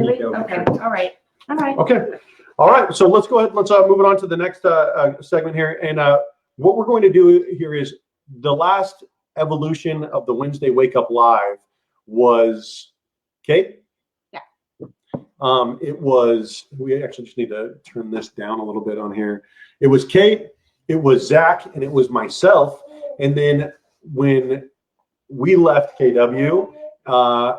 Really? go. Okay. All right. Okay. All right. So let's go ahead. Let's move it on to the next segment here. And what we're going to do here is the last evolution of the Wednesday Wake Up Live was Kate. Yeah. It was. We actually just need to turn this down a little bit on here. It was Kate. It was Zach, and it was myself. And then when we left KW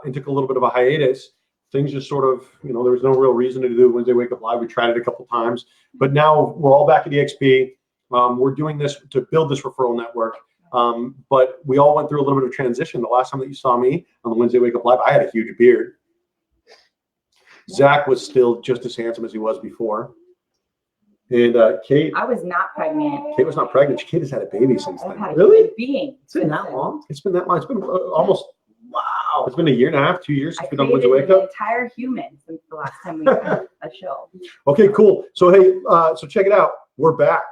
and took a little bit of a hiatus, things just sort of, there was no real reason to do Wednesday Wake Up Live. We tried it a couple times, but now we're all back at EXP. We're doing this to build this referral network. But we all went through a little bit of transition. The last time that you saw me on the Wednesday Wake Up Live, I had a huge beard. Zach was still just as handsome as he was before. And Kate. I was not pregnant. Kate was not pregnant. Kate has had a baby since then. Really? Being. It's been that long? It's been that long. It's been almost, wow. It's been 1.5 years, 2 years since we've done Wednesday Wake Up. The entire human since the last time we did a show. Okay, cool. So, hey, so check it out. We're back.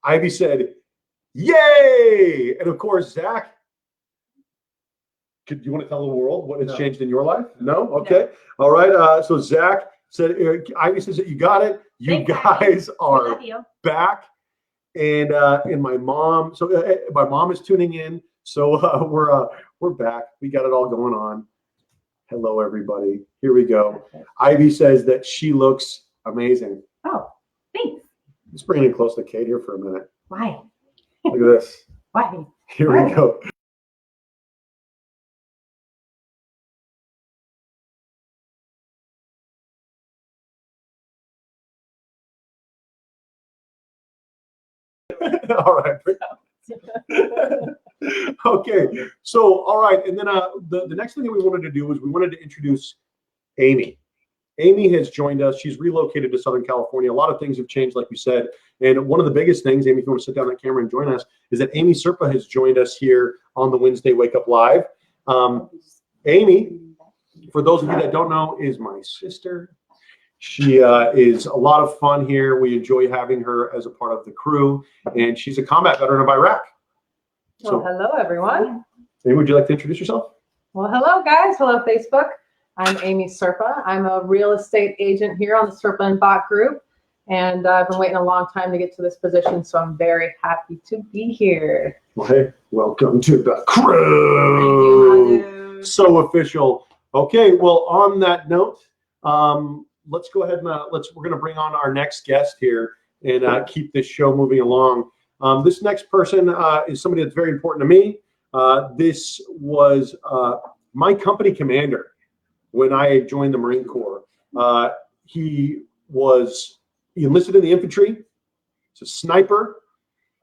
Ivy said, yay! And of course, Zach, do you want to tell the world what has changed in your life? No? Okay. No. All right. So Zach said, Ivy says that you got it. You guys are back. And my mom, so my mom is tuning in. So we're back. We got it all going on. Hello, everybody. Here we go. Ivy says that she looks amazing. Oh, thanks. Let's bring it close to Kate here for a minute. Why? Look at this. Why? Here we go. All right. Okay. So, all right. And then the next thing that we wanted to do was we wanted to introduce Amy. Amy has joined us. She's relocated to Southern California. A lot of things have changed, like we said. And one of the biggest things, Amy, if you want to sit down on that camera and join us, is that Amy Serpa has joined us here on the Wednesday Wake Up Live. Amy, for those of you that don't know, is my sister. She is a lot of fun here. We enjoy having her as a part of the crew. And she's a combat veteran of Iraq. So, well, hello, everyone. Amy, would you like to introduce yourself? Well, hello, guys. Hello, Facebook. I'm Amy Serpa. I'm a real estate agent here on the Serpa and Bach group. And I've been waiting a long time to get to this position, so I'm very happy to be here. Well, hey, welcome to the crew. Thank you. So official. Okay, well, on that note, let's go ahead and we're going to bring on our next guest here and keep this show moving along. This next person is somebody that's very important to me. This was my company commander when I joined the Marine Corps. He enlisted in the infantry. He's a sniper.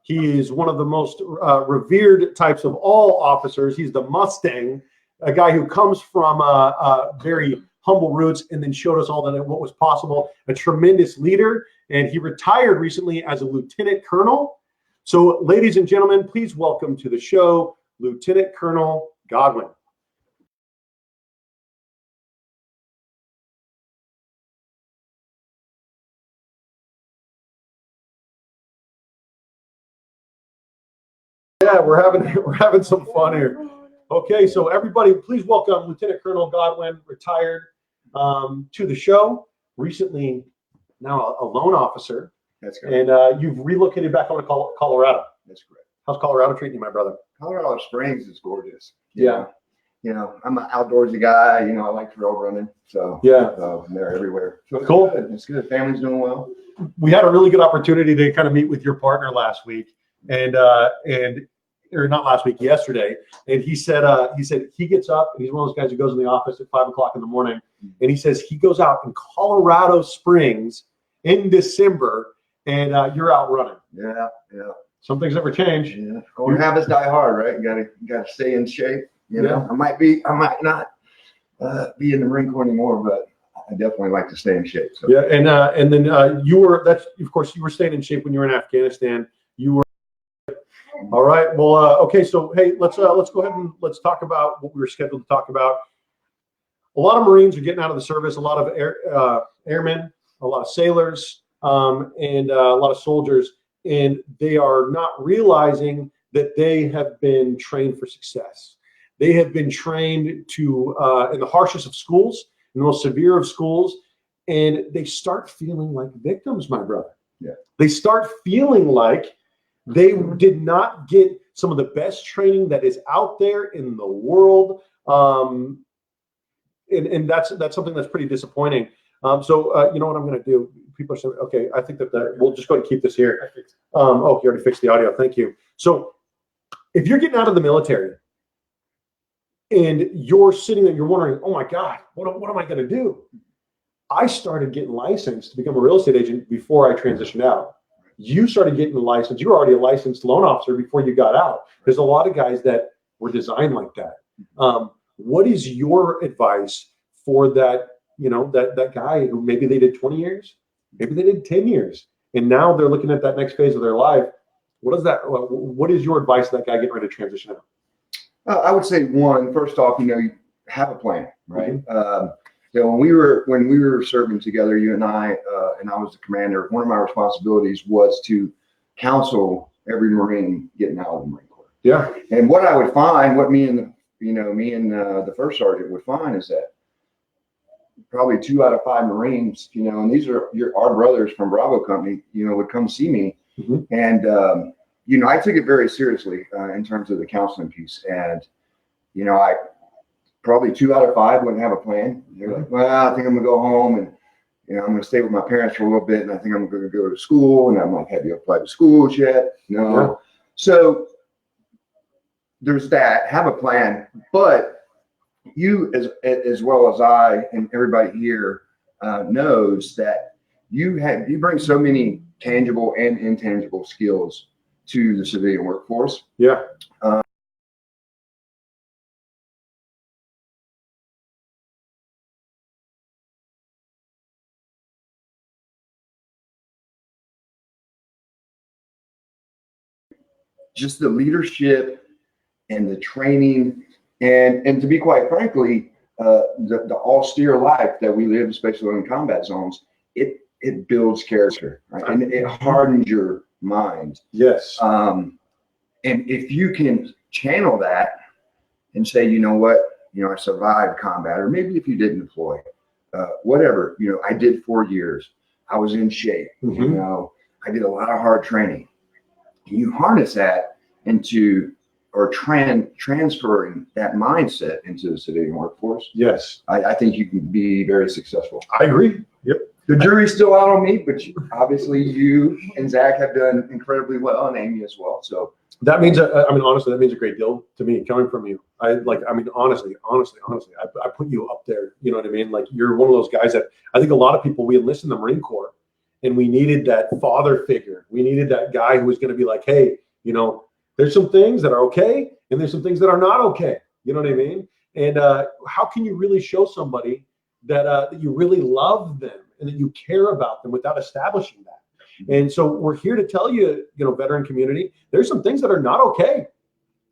He is one of the most revered types of all officers. He's the Mustang, a guy who comes from very humble roots and then showed us all that what was possible. A tremendous leader, and he retired recently as a lieutenant colonel. So, ladies and gentlemen, please welcome to the show, Lieutenant Colonel Godwin. Yeah, we're having some fun here. Okay, so everybody, please welcome Lieutenant Colonel Godwin, retired, to the show. Recently, now a loan officer. That's correct. And you've relocated back home to Colorado. That's correct. How's Colorado treating you, my brother? Colorado Springs is gorgeous. Yeah. I'm an outdoorsy guy. I like trail running. So yeah, they're everywhere. So it's cool. Good. It's good. Family's doing well. We had a really good opportunity to kind of meet with your partner last week, or not last week, yesterday. And he said he gets up and he's one of those guys who goes in the office at 5 o'clock in the morning. And he says he goes out in Colorado Springs in December and you're out running. Yeah. Some things never change. Yeah. Old habits die hard, right? You gotta stay in shape. I might not be in the Marine Corps anymore, but I definitely like to stay in shape. So. Yeah, and then you were staying in shape when you were in Afghanistan. You were all right. Well, okay. So hey, let's go ahead and let's talk about what we were scheduled to talk about. A lot of Marines are getting out of the service. A lot of airmen, a lot of sailors, and a lot of soldiers, and they are not realizing that they have been trained for success. They have been trained to in the harshest of schools, in the most severe of schools, and they start feeling like victims, my brother. Yeah. They They start feeling like they did not get some of the best training that is out there in the world. And that's something that's pretty disappointing. So you know what I'm going to do? People are saying, okay, I think that we'll just go ahead and keep this here. Oh, you already fixed the audio. Thank you. So if you're getting out of the military and you're sitting there, you're wondering, oh my God, what am I going to do? I started getting licensed to become a real estate agent before I transitioned out. You started getting licensed. You were already a licensed loan officer before you got out. There's a lot of guys that were designed like that. What is your advice for that, that guy who maybe they did 20 years, maybe they did 10 years, and now they're looking at that next phase of their life? What is your advice to that guy getting ready to transition out? I would say first off, you have a plan, right? Mm-hmm. When we were serving together, you and I was the commander, one of my responsibilities was to counsel every Marine getting out of the Marine Corps. Yeah. And what I would find, what me and the first sergeant would find is that probably 2 out of 5 Marines, and these are our brothers from Bravo Company, would come see me. Mm-hmm. And, I took it very seriously in terms of the counseling piece. And, I probably 2 out of 5 wouldn't have a plan. They're like, well, I think I'm gonna go home and, I'm gonna stay with my parents for a little bit. And I think I'm gonna go to school. And I'm like, have you applied to schools yet? No. Yeah. So there's that, have a plan, but you as well as I and everybody here knows that you bring so many tangible and intangible skills to the civilian workforce. Yeah. Just the leadership and the training and to be quite frankly, the austere life that we live, especially in combat zones, it builds character, right? And it hardens your mind. Yes. And if you can channel that and say, you know what, I survived combat, or maybe if you didn't deploy, whatever, I did 4 years, I was in shape, Mm-hmm. I did a lot of hard training. You harness that into or transferring that mindset into the civilian workforce. Yes. I think you can be very successful. I agree. Yep. The jury's still out on me, but obviously you and Zach have done incredibly well, and Amy as well. So That means, honestly, that means a great deal to me coming from you. Honestly, I put you up there. You know what I mean? Like, you're one of those guys that I think a lot of people, we enlist in the Marine Corps and we needed that father figure. We needed that guy who was going to be like, hey, there's some things that are okay and there's some things that are not okay. You know what I mean? And how can you really show somebody that you really love them and that you care about them without establishing that? And so we're here to tell you, veteran community, there's some things that are not okay.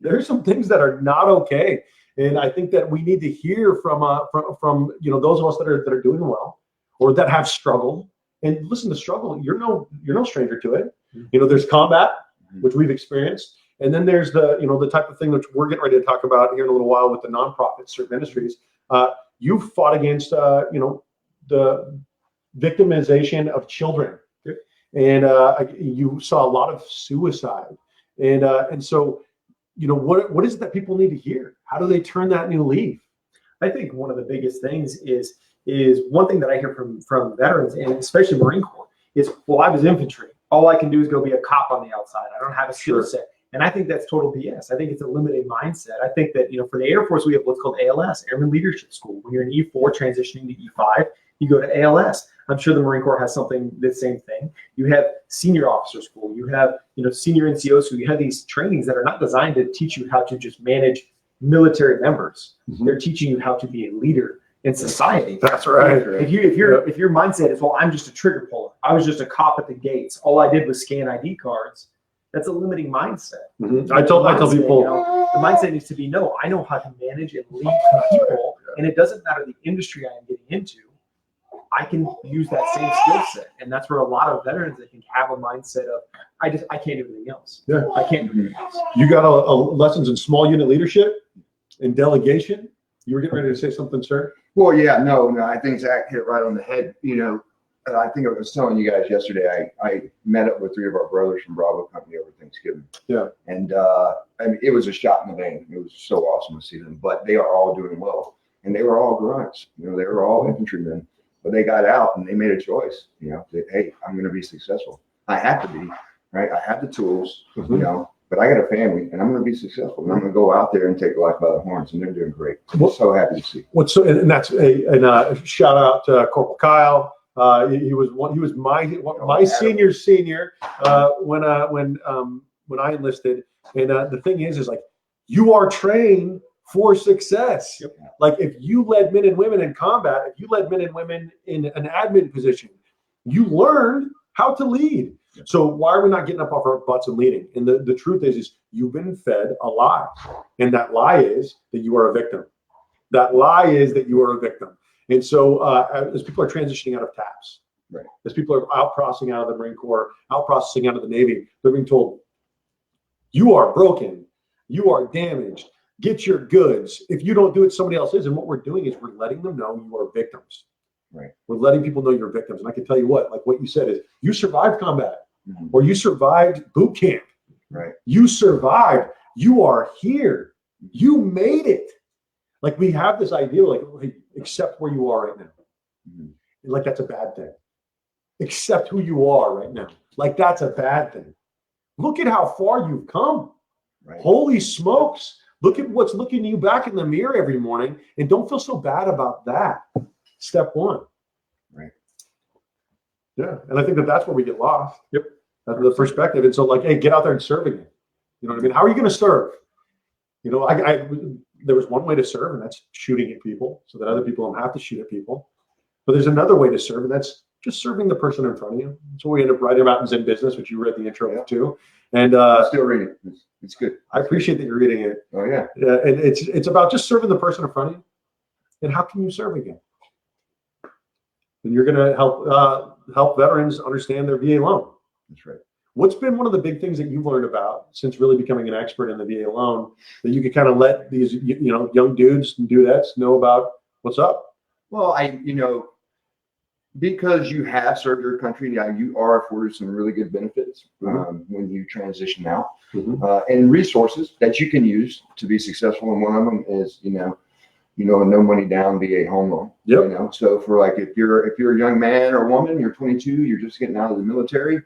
There's some things that are not okay. And I think that we need to hear from those of us that are doing well or that have struggled. And listen, the struggle, you're no stranger to it. There's combat, which we've experienced. And then there's the type of thing which we're getting ready to talk about here in a little while with the nonprofit SERT Ministries. You've fought against, the victimization of children. And you saw a lot of suicide. And so, what is it that people need to hear? How do they turn that new leaf? I think one of the biggest things is one thing that I hear from veterans, and especially Marine Corps, is, well, I was infantry. All I can do is go be a cop on the outside. I don't have a skill set. And I think that's total BS. I think it's a limiting mindset. I think that, for the Air Force, we have what's called ALS, Airman Leadership School. When you're in E4 transitioning to E5, you go to ALS. I'm sure the Marine Corps has the same thing. You have senior officer school. You have, senior NCO school. You have these trainings that are not designed to teach you how to just manage military members. Mm-hmm. They're teaching you how to be a leader in society. That's right. If your mindset is, well, I'm just a trigger puller. I was just a cop at the gates. All I did was scan ID cards. That's a limiting mindset. Mm-hmm. I tell people, the mindset needs to be, no, I know how to manage and lead people, and it doesn't matter the industry I am getting into. I can use that same skill set, and that's where a lot of veterans, I think, have a mindset of, I can't do anything else. Yeah, I can't do anything else. You got lessons in small unit leadership. In delegation, you were getting ready to say something, sir? Well, yeah, no, I think Zach hit it right on the head. You know, I think I was telling you guys yesterday, I met up with 3 of our brothers from Bravo Company over Thanksgiving. Yeah. And I mean, it was a shot in the vein. It was so awesome to see them, but they are all doing well. And they were all grunts, you know, they were all infantrymen, but they got out and they made a choice, you know, that, hey, I'm going to be successful. I have to be, right? I have the tools, you know, but I got a family and I'm going to be successful. And I'm going to go out there and take life by the horns, and they're doing great. I'm so happy to see. And that's a shout out to Corporal Kyle. He was my senior when I enlisted. And the thing is like, you are trained for success. Yep. Like if you led men and women in combat, if you led men and women in an admin position, you learned how to lead. Yep. So why are we not getting up off our butts and leading? And the truth is you've been fed a lie. And that lie is that you are a victim. That lie is that you are a victim. And so as people are transitioning out of TAPS, right, as people are out processing out of the Marine Corps, out processing out of the Navy, they're being told, you are broken, you are damaged, get your goods. If you don't do it, somebody else is. And what we're doing is we're letting them know you are victims. Right. We're letting people know you're victims. And I can tell you what, like what you said is you survived combat, or you survived boot camp. Right. You survived. You are here. You made it. Like we have this idea, like, hey, accept where you are right now. Like that's a bad thing. Accept who you are right now. Like that's a bad thing. Look at how far you've come. Right. Holy smokes. Look at what's looking you back in the mirror every morning, and don't feel so bad about that. Step one. Right. Yeah. And I think that's where we get lost. Yep. That's the perspective. And so like, hey, get out there and serve again. You know what I mean? How are you going to serve? You know, there was one way to serve, and that's shooting at people so that other people don't have to shoot at people. But there's another way to serve, and that's just serving the person in front of you. That's what we end up writing about in Zen Business, which you read the intro to. And I'm still reading it. It's good. I appreciate that you're reading it. Oh yeah. And it's about just serving the person in front of you. And how can you serve again? And you're going to help veterans understand their VA loan. That's right. What's been one of the big things that you've learned about since really becoming an expert in the VA loan that you could kind of let these young dudes and dudettes know about what's up? Well, because you have served your country, now you are afforded some really good benefits when you transition out, and resources that you can use to be successful. And one of them is, a no money down VA home loan. Yep. So for like if you're a young man or woman, you're 22, you're just getting out of the military,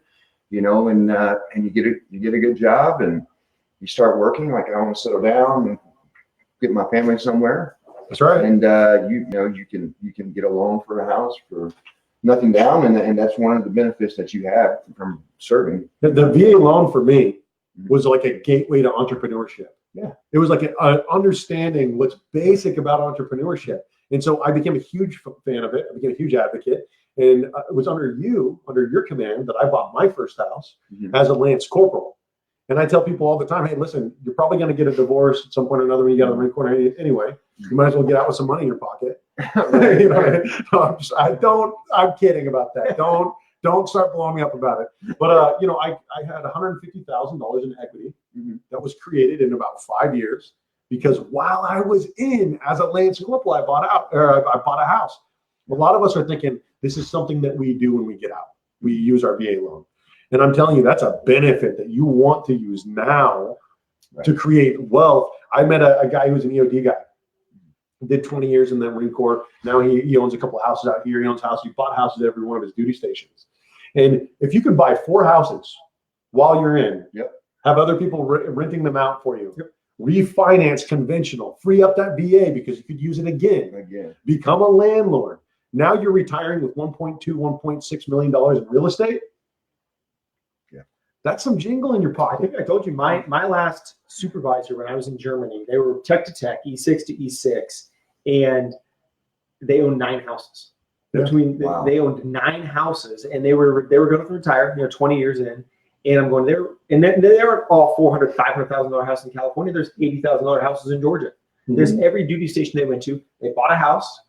and you get a good job and you start working. Like I want to settle down and get my family somewhere. That's right. And you can get a loan for a house for nothing down, and that's one of the benefits that you have from serving. The VA loan for me was like a gateway to entrepreneurship. Yeah. It was like an understanding what's basic about entrepreneurship. And so I became a huge fan of it. I became a huge advocate. And it was under your command, that I bought my first house as a Lance Corporal. And I tell people all the time, hey, listen, you're probably going to get a divorce at some point or another when you get out of the Marine Corps anyway. You might as well get out with some money in your pocket. I'm kidding about that. Don't start blowing me up about it. But I had $150,000 in equity that was created in about 5 years, because while I was in as a Lance Corporal, I bought a house. A lot of us are thinking this is something that we do when we get out. We use our VA loan. And I'm telling you, that's a benefit that you want to use now to create wealth. I met a guy who was an EOD guy. Did 20 years in the Marine Corps. Now he owns a couple of houses out here. He owns houses. He bought houses at every one of his duty stations. And if you can buy 4 houses while you're in, have other people renting them out for you, refinance conventional, free up that VA because you could use it again, become a landlord. Now you're retiring with $1.2, $1.6 million in real estate. That's some jingle in your I pocket. think I told you my last supervisor when I was in Germany, they were tech to tech, E6 to E6, and they owned 9 houses. Yeah. They owned 9 houses, and they were going to retire, 20 years in. And I'm going there, and then they aren't all $400,000, $500,000 houses in California. There's $80,000 houses in Georgia. There's every duty station they went to. They bought a house,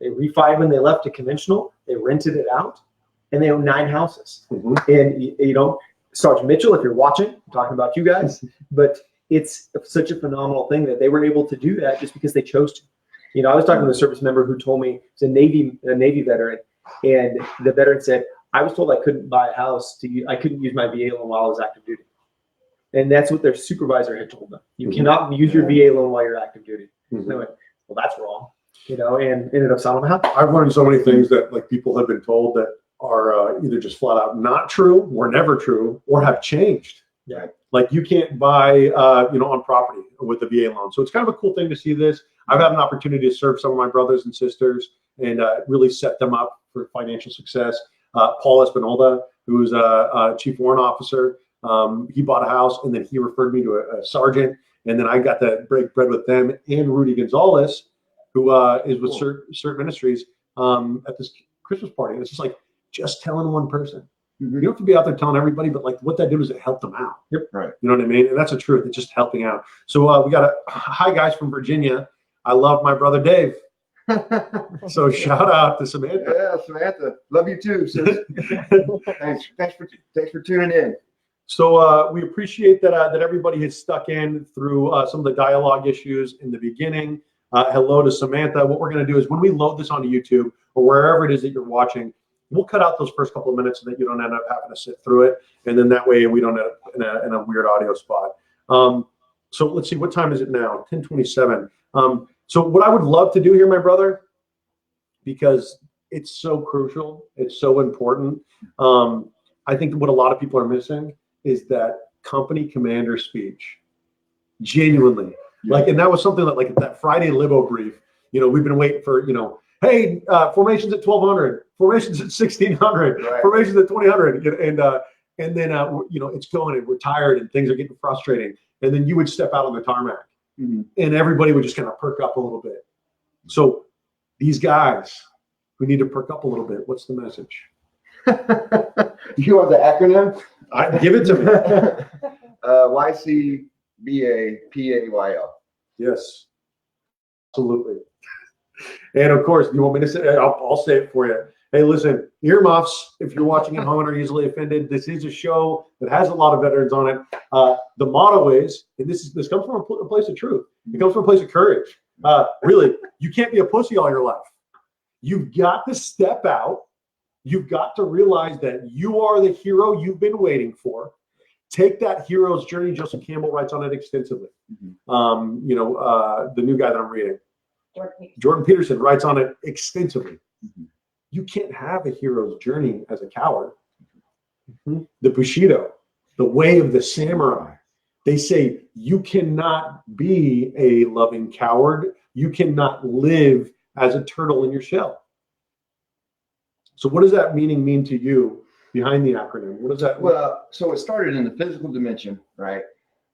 they refied when they left to conventional, they rented it out, and they own 9 houses. And Sergeant Mitchell, if you're watching, I'm talking about you guys, but it's such a phenomenal thing that they were able to do that just because they chose to. You know, I was talking to a service member who told me he's a Navy veteran, and the veteran said, I was told I couldn't buy a house I couldn't use my VA loan while I was active duty. And that's what their supervisor had told them. You cannot use your VA loan while you're active duty. And I went, well, that's wrong. You know, and ended up selling the house. I've learned so many things that like people have been told that are either just flat out not true, were never true, or have changed. Yeah. Like you can't buy, on property with a VA loan. So it's kind of a cool thing to see this. I've had an opportunity to serve some of my brothers and sisters and really set them up for financial success. Paul Espinola, who's a chief warrant officer, he bought a house and then he referred me to a sergeant. And then I got to break bread with them and Rudy Gonzalez, who is with SERT Ministries at this Christmas party. And it's just telling one person. You don't have to be out there telling everybody, but like what that did was it helped them out. Yep. Right. You know what I mean? And that's the truth. It's just helping out. So we got hi guys from Virginia. I love my brother Dave. So shout out to Samantha. Yeah, Samantha, love you too, sis. Thanks for tuning in. So we appreciate that everybody has stuck in through some of the dialogue issues in the beginning. Hello to Samantha. What we're going to do is when we load this onto YouTube or wherever it is that you're watching, we'll cut out those first couple of minutes so that you don't end up having to sit through it. And then that way we don't end up in a weird audio spot. So let's see, what time is it now? 10:27. So what I would love to do here, my brother, because it's so crucial, it's so important. I think what a lot of people are missing is that company commander speech. Genuinely. Yeah. And that was something that like that Friday Libo brief, we've been waiting for, hey, formations at 1200, formations at 1600, right. Formations at 2000. And then, it's going and we're tired and things are getting frustrating. And then you would step out on the tarmac and everybody would just kind of perk up a little bit. So these guys who need to perk up a little bit, what's the message? You want the acronym? Give it to me. YCBAPAYL. Yes, absolutely. And of course, you want me to say it? I'll say it for you. Hey, listen, earmuffs, if you're watching at home and are easily offended, this is a show that has a lot of veterans on it. The motto is, and this comes from a place of truth. It comes from a place of courage. Really, you can't be a pussy all your life. You've got to step out. You've got to realize that you are the hero you've been waiting for. Take that hero's journey. Joseph Campbell writes on it extensively. The new guy that I'm reading, Jordan Peterson, writes on it extensively. You can't have a hero's journey as a coward. The Bushido, the way of the samurai, they say you cannot be a loving coward. You cannot live as a turtle in your shell. So what does that mean to you behind the acronym? What does that mean? Well, so it started in the physical dimension, right?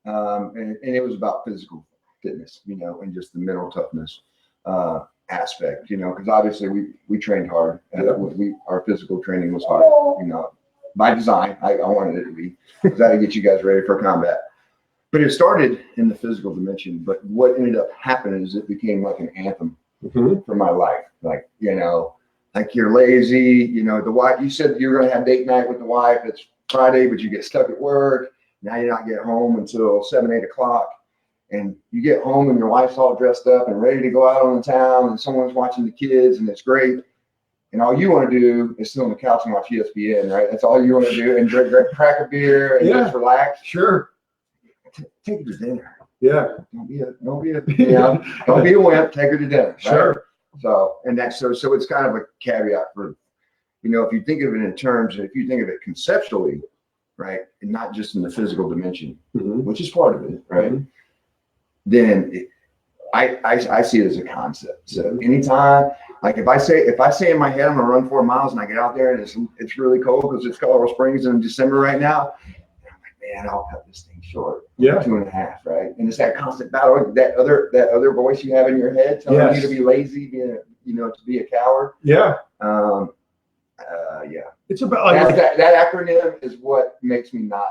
And it was about physical fitness, and just the mental toughness aspect, because obviously we trained hard. Our physical training was hard, by design. I wanted it to be, because I had to get you guys ready for combat. But it started in the physical dimension. But what ended up happening is it became like an anthem for my life. Like, like you're lazy, the wife, you said you were going to have date night with the wife. It's Friday, but you get stuck at work. Now you're not getting home until 7, 8 o'clock. And you get home and your wife's all dressed up and ready to go out on the town and someone's watching the kids and it's great. And all you want to do is sit on the couch and watch ESPN, right? That's all you want to do, and crack a beer and just relax. Sure. Take her to dinner. Yeah. Don't be a wimp. Take her to dinner. Right? Sure. So, and that's so it's kind of a caveat for, if you think of it in terms, if you think of it conceptually, right, and not just in the physical dimension, which is part of it, right? Then I see it as a concept. So anytime, like if I say in my head I'm gonna run 4 miles and I get out there and it's really cold because it's Colorado Springs in December right now, I'm like, man, I'll cut this thing short. Yeah. 2.5, right? And it's that constant battle, that other voice you have in your head telling you to be lazy, to be a coward. Yeah. Yeah. It's about that acronym is what makes me not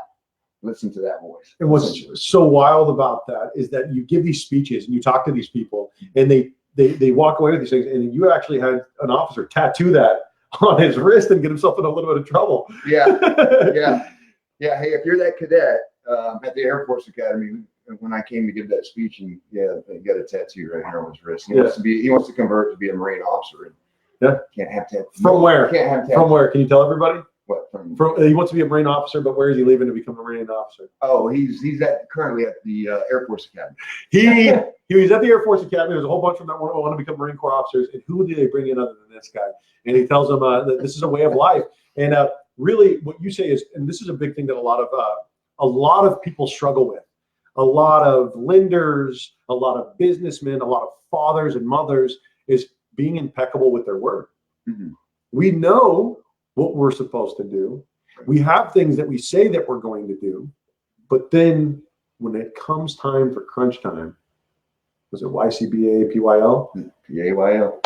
listen to that voice. And what's so wild about that is that you give these speeches and you talk to these people and they walk away with these things, and you actually had an officer tattoo that on his wrist and get himself in a little bit of trouble. Yeah. Hey, if you're that cadet at the Air Force Academy, when I came to give that speech, and yeah, he got a tattoo right here on his wrist. He Yeah. wants to convert to be a Marine officer. And Yeah. can't have tattoos. From where? Can't have tattoos. From where? Can you tell everybody? What? From He wants to be a Marine officer, but where is he leaving to become a Marine officer? oh, he's currently at the Air Force Academy. He was at the Air Force Academy. There's a whole bunch of them that want to become Marine Corps officers. And who do they bring in other than this guy? And he tells them that this is a way of life. And really, what you say is, and this is a big thing that a lot of people struggle with. A lot of lenders, a lot of businessmen, a lot of fathers and mothers is being impeccable with their word. Mm-hmm. We know what we're supposed to do. We have things that we say that we're going to do, but then when it comes time for crunch time, was it YCBA, PYL? PAYL.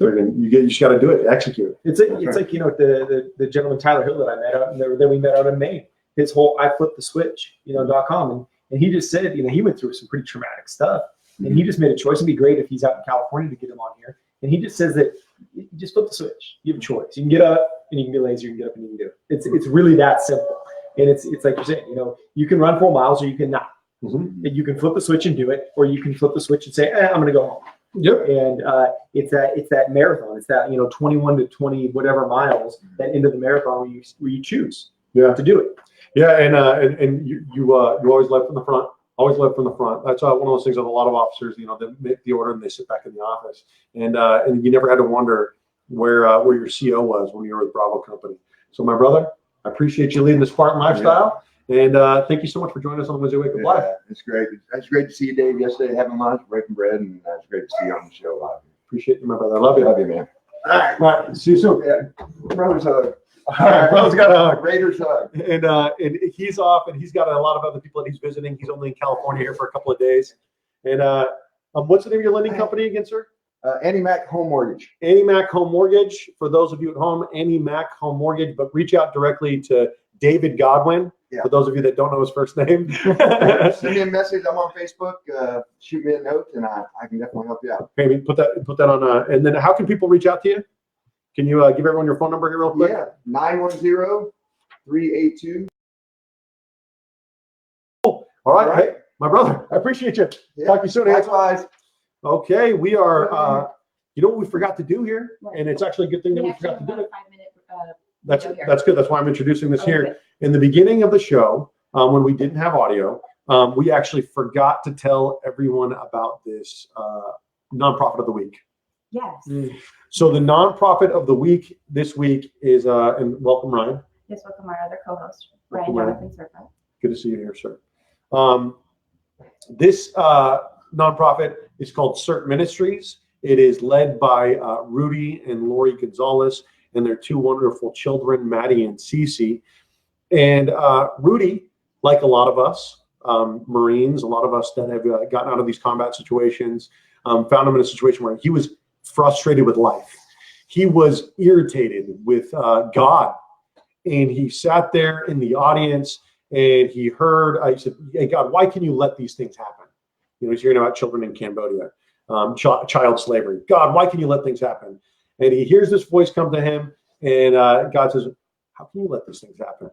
You just got to do it, execute. It's like the gentleman Tyler Hill that I met out, and then we met out in Maine. His whole I flipped the switch, .com, and he just said, he went through some pretty traumatic stuff, and he just made a choice. It'd be great if he's out in California to get him on here. And he just says that you just flip the switch. You have a choice. You can get up and you can be lazy. You can get up and you can do it. It's really that simple. And it's like you're saying, you can run 4 miles or you can not. Mm-hmm. And you can flip the switch and do it, or you can flip the switch and say, I'm going to go home. Yep. And it's that marathon. It's that 21 to 20 whatever miles, that end of the marathon where you choose to do it. Yeah, and you always led from the front. Always led from the front. That's one of those things that a lot of officers, they make the order and they sit back in the office, and you never had to wonder where your CO was when you were with Bravo Company. So, my brother, I appreciate you leading the Spartan lifestyle, and thank you so much for joining us on the Wednesday Wakeup Live. It's great. It's great to see you, Dave, yesterday having lunch, breaking bread, and it's great to see you on the show live. Appreciate you, my brother. I love you. Love you, man. All right. See you soon. Yeah. Brother's hug. All right, brother's got a hug. Raiders hug. And he's off, and he's got a lot of other people that he's visiting. He's only in California here for a couple of days. And what's the name of your lending company again, sir? Annie Mac Home Mortgage. Annie Mac Home Mortgage. For those of you at home, Annie Mac Home Mortgage, but reach out directly to David Godwin. Yeah. For those of you that don't know his first name. Send me a message. I'm on Facebook. Shoot me a note, and I can definitely help you out. Maybe put that on. And then how can people reach out to you? Can you give everyone your phone number here real quick? Yeah, 910-382. All right. All right. Hey, my brother, I appreciate you. Yeah. Talk to you soon. Hands. Likewise. Okay, we are. You know what we forgot to do here, and it's actually a good thing that we forgot to do it. 5-minute That's good. That's why I'm introducing this here. good. In the beginning of the show, when we didn't have audio, we actually forgot to tell everyone about this nonprofit of the week. Yes. So the nonprofit of the week this week is, and welcome, Ryan. Yes, welcome our other co-host, Welcome, Ryan Ryan. Jonathan Serpa. Good to see you here, sir. This nonprofit is called SERT Ministries. It is led by Rudy and Lori Gonzalez and their 2 wonderful children, Maddie and Cece. And Rudy, like a lot of us, Marines, a lot of us that have gotten out of these combat situations, found him in a situation where he was frustrated with life. He was irritated with God. And he sat there in the audience and he heard, he said, hey, God, why can you let these things happen? He's hearing about children in Cambodia, child slavery. God, why can you let things happen? And he hears this voice come to him, and God says, how can you let these things happen?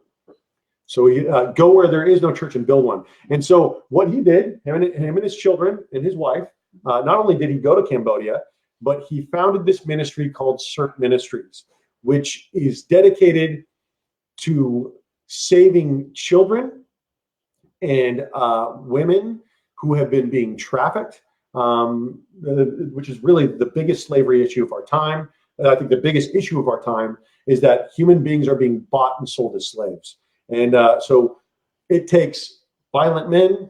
So he go where there is no church and build one. And so what he did, him and his children and his wife, not only did he go to Cambodia, but he founded this ministry called SERT Ministries, which is dedicated to saving children and women who have been being trafficked, which is really the biggest slavery issue of our time. And I think the biggest issue of our time is that human beings are being bought and sold as slaves. And so it takes violent men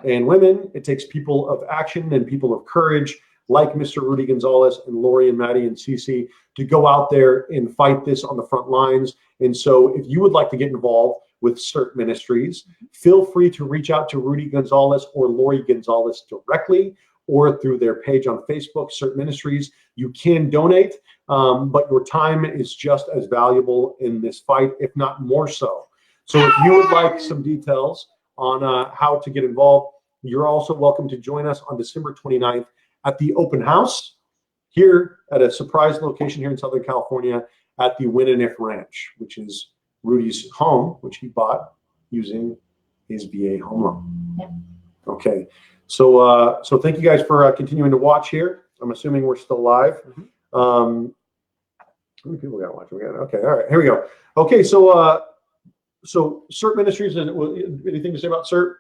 and women. It takes people of action and people of courage like Mr. Rudy Gonzalez and Lori and Maddie and Cece to go out there and fight this on the front lines. And so if you would like to get involved with SERT Ministries, feel free to reach out to Rudy Gonzalez or Lori Gonzalez directly or through their page on Facebook, SERT Ministries. You can donate, but your time is just as valuable in this fight, if not more so. So if you would like some details on how to get involved, you're also welcome to join us on December 29th at the open house here at a surprise location here in Southern California at the Win and If Ranch, which is Rudy's home, which he bought using his VA home loan. Yeah. Okay. So thank you guys for continuing to watch here. I'm assuming we're still live. How many people got watching? Okay. All right. Here we go. Okay. So SERT Ministries, and anything to say about SERT?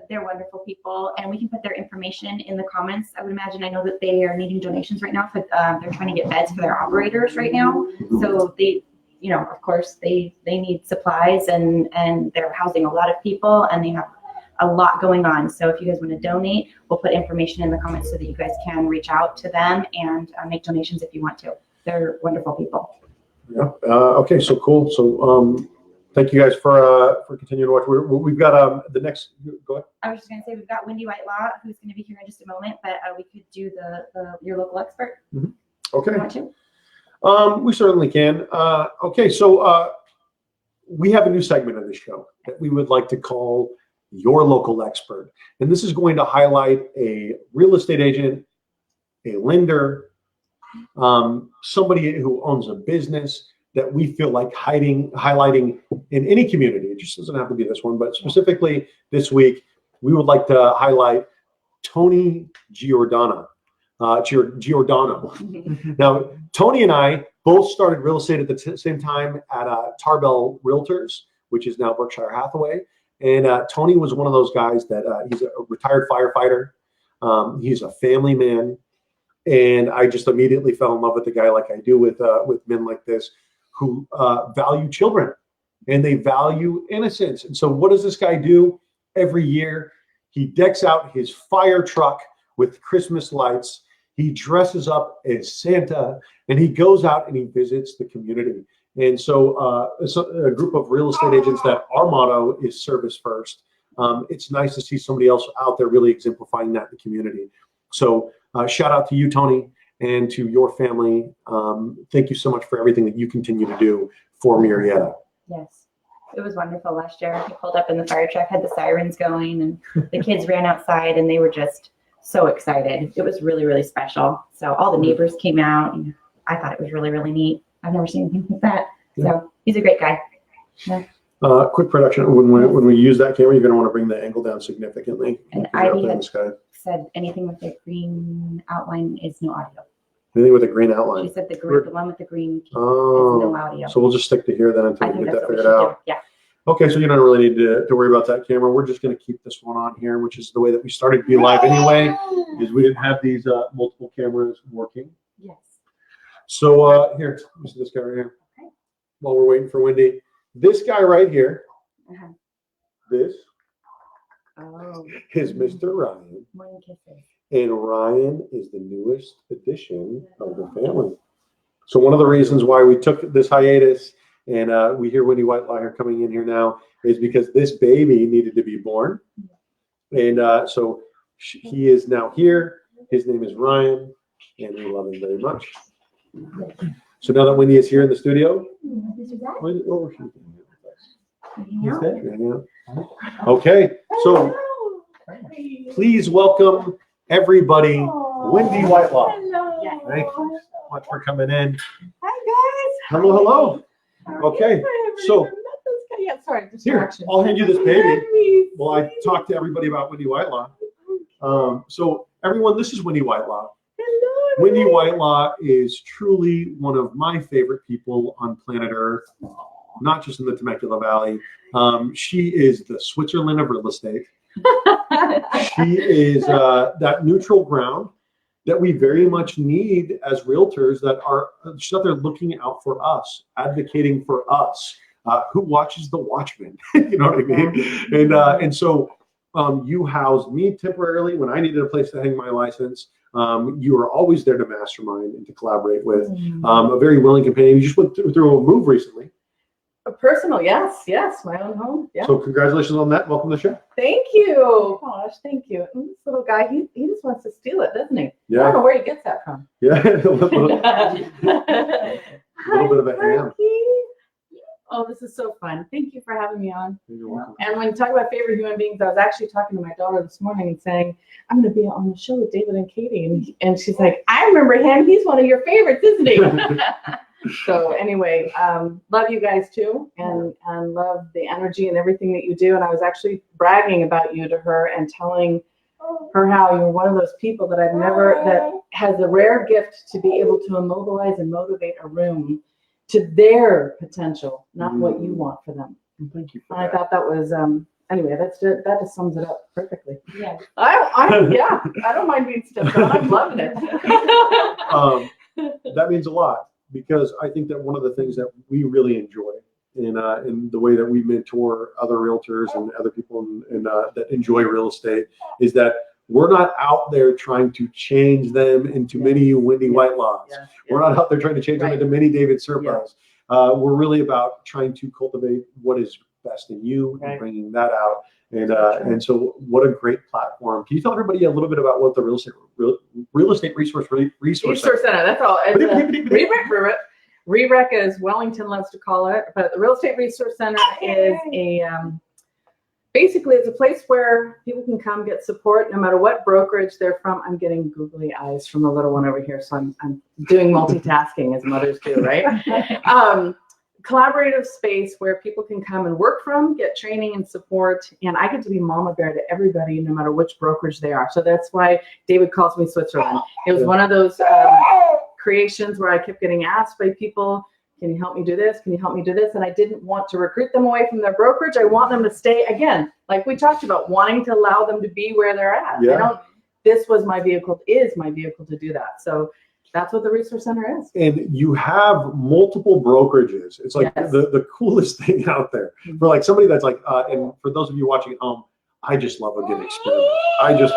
They're wonderful people, and we can put their information in the comments. I would imagine, I know that they are needing donations right now, but they're trying to get beds for their operators right now. So they, of course, they need supplies, and they're housing a lot of people, and they have a lot going on. So if you guys want to donate, we'll put information in the comments so that you guys can reach out to them and make donations if you want to. They're wonderful people. Yeah. Okay. So cool. So thank you guys for continuing to watch. We've got the next. Go ahead. I was just going to say, we've got Wendy Whitelaw, who's going to be here in just a moment, but we could do your local expert. Okay. You want to? We certainly can. Okay. So we have a new segment of the show that we would like to call Your Local Expert. And this is going to highlight a real estate agent, a lender, somebody who owns a business that we feel like highlighting in any community. It just doesn't have to be this one, but specifically this week, we would like to highlight Tony Giordano. Now, Tony and I both started real estate at the same time at Tarbell Realtors, which is now Berkshire Hathaway. And Tony was one of those guys that he's a retired firefighter. He's a family man. And I just immediately fell in love with the guy, like I do with men like this, who value children and they value innocence. And so what does this guy do every year? He decks out his fire truck with Christmas lights. He dresses up as Santa, and he goes out and he visits the community. And so it's a group of real estate agents that our motto is service first. It's nice to see somebody else out there really exemplifying that in the community. So shout out to you, Tony, and to your family. Thank you so much for everything that you continue to do for Murrieta. Yes. It was wonderful last year. He pulled up in the fire truck, had the sirens going, and the kids ran outside, and they were just so excited. It was really, really special. So all the neighbors came out, and I thought it was really, really neat. I've never seen anything like that. So he's a great guy. Yeah. Quick production. When we use that camera, you're going to want to bring the angle down significantly. And Ivy had said anything with the green outline is no audio. Anything with a green outline? She said the one with the green is no audio. So we'll just stick to here then until we get that figured out. Yeah. Okay, so you don't really need to worry about that camera. We're just going to keep this one on here, which is the way that we started to be live anyway, is we didn't have these multiple cameras working. Yes. So here, let me see this guy right here. Okay. While we're waiting for Wendy. This guy right here, this is Mr. Ryan. Morning kisses. And Ryan is the newest addition of the family. So one of the reasons why we took this hiatus, and we hear Wendy Whitelaw here coming in here now, is because this baby needed to be born. And so he is now here. His name is Ryan, and we love him very much. So now that Wendy is here in the studio, okay, so please welcome everybody, Wendy Whitelaw. Hello. Thank you so much for coming in. Hi, guys. Hello. Okay, so sorry, here, I'll hand you this baby while I talk to everybody about Wendy Whitelaw. So everyone, this is Wendy Whitelaw. Hello. Wendy Whitelaw is truly one of my favorite people on planet Earth, not just in the Temecula Valley. She is the Switzerland of real estate. She is that neutral ground that we very much need as realtors that are just out there looking out for us, advocating for us. Who watches the Watchmen? You know what I mean? And so you housed me temporarily when I needed a place to hang my license. You were always there to mastermind and to collaborate with. A very willing companion. You just went through a move recently. A personal, yes, my own home. Yeah. So congratulations on that. Welcome to the show. Thank you. Gosh, thank you. And this little guy, he just wants to steal it, doesn't he? Yeah. I don't know where he gets that from. Yeah, a little bit of a ham. Oh, this is so fun. Thank you for having me on. You're welcome. And when you talk about favorite human beings, I was actually talking to my daughter this morning and saying, I'm going to be on the show with David and Katie. And she's like, I remember him. He's one of your favorites, isn't he? So anyway, love you guys too, and love the energy and everything that you do. And I was actually bragging about you to her and telling her how you're one of those people that that has the rare gift to be able to immobilize and motivate a room to their potential, not what you want for them. Thank you for And I that. thought that was anyway. That just sums it up perfectly. Yeah. I don't mind being stepped on. I'm loving it. That means a lot, because I think that one of the things that we really enjoy in the way that we mentor other realtors and other people that enjoy real estate is that we're not out there trying to change them into many Wendy Whitelaws. Yes, We're not out there trying to change them Right. into many David Serpas. We're really about trying to cultivate what is best in you and Right. bringing that out. And so what a great platform. Can you tell everybody a little bit about what the real estate resource Resource Center. That's all. It's REREC, as Wellington loves to call it, but the Real Estate Resource Center is basically it's a place where people can come get support no matter what brokerage they're from. I'm getting googly eyes from the little one over here, so I'm doing multitasking as mothers do, right? Collaborative space where people can come and work from, get training and support, and I get to be mama bear to everybody no matter which brokerage they are. So that's why David calls me Switzerland. It was one of those creations where I kept getting asked by people, can you help me do this? Can you help me do this? And I didn't want to recruit them away from their brokerage. I want them to stay, again, like we talked about, wanting to allow them to be where they're at. Yeah. This was my vehicle, is my vehicle to do that. So that's what the Resource Center is. And you have multiple brokerages. It's like Yes. the coolest thing out there. For like somebody that's like, and for those of you watching at home, I just love a good experiment.